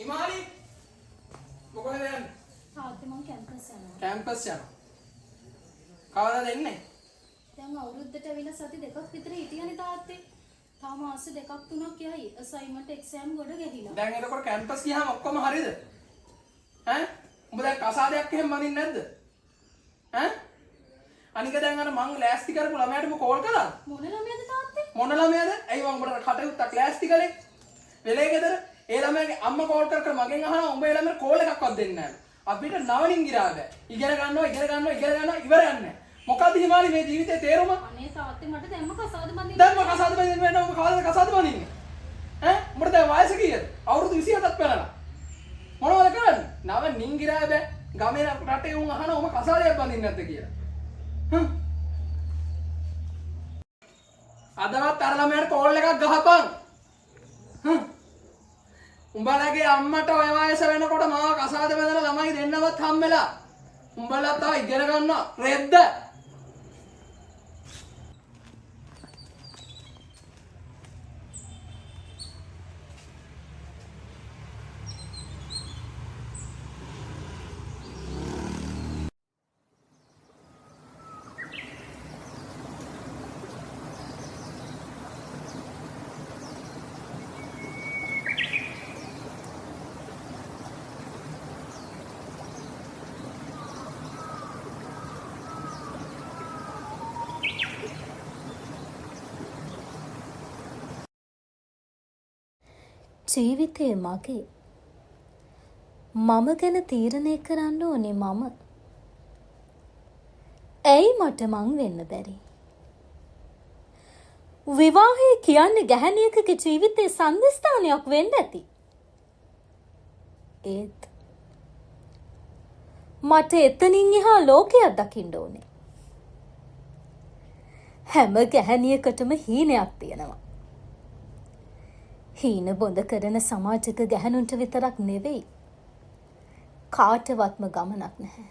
හිමාලි මොකද යන්නේ? තාත්තේ මං කැම්පස් යනවා. කැම්පස් යනවා. කවදාද එන්නේ? දැන් අවුරුද්දට ඇවිල්ලා සති දෙකක් විතර හිටියනේ තාත්තේ. තාම මාස දෙකක් තුනක් යයි. අසයින්මන්ට් එක්සෑම් ගොඩ ගැහිලා. දැන් එතකොට කැම්පස් ගියාම ඔක්කොම හරියද? ඈ? උඹ දැන් කසාදයක් එහෙම මනින්නේ නැද්ද? ඈ? අනික දැන් අර මං ලෑස්ති කරපු ළමයාටම කෝල් කළාද? මොන ළමයාද තාත්තේ? මොන ළමයාද? ඇයි මං උඹට කටයුත්තක් ලෑස්ති කළේ? වෙලේ ගෙදර ඒ ළමයාගේ අම්මා කෝල් කර කර මගෙන් අහනවා උඹ ඒ ළමයාට කෝල් එකක්වත් දෙන්නේ නැහැ. අපිට නවනින් ගිරා බෑ. ඉගෙන ගන්නවා ඉවරයක් නැහැ. මොකද්ද හිමාලි මේ ජීවිතේ තේරුම? අනේ තාත්තේ මට දැම්ම කසාද බඳින්න. දැන් මම කසාද බඳින්න වෙනවා. උඹ කවදාද කසාද බඳින්නේ? ඈ? උඹට දැන් වයස කීයද? අවුරුදු 27ක් පැනලා. මොනවද කරන්නේ? නවනින් ගිරා බෑ. ගමේ රටේ උන් අහනවා උඹ කසාදයක් බඳින්නේ නැද්ද කියලා. අදවත් අර ළමයාට කෝල් එකක් ගහපන්. උඹලගේ අම්මට ඔය වයස වෙනකොට මාව කසාද බඳලා ළමයි දෙන්නවත් හම්බෙලා. උඹලා තව ඉගෙන ගන්නවා රෙද්ද. ජීවිතේ මගේ මම ගැන තීරණය කරන්න ඕනේ මම. ඇයි මට මං වෙන්න බැරි? විවාහය කියන්නේ ගැහැණියකගේ ජීවිතේ සන්ධස්ථානයක් වෙන්න ඇති. ඒත් මට එතනින් එහා ලෝකයක් දකින්න ඕනේ. හැම ගැහැණියකටම හීනයක් තියෙනවා. හීන බොඳ කරන සමාජක ගැහැණුන්ට විතරක් නෙවෙයි කාටවත්ම ගමනක් නැහැ.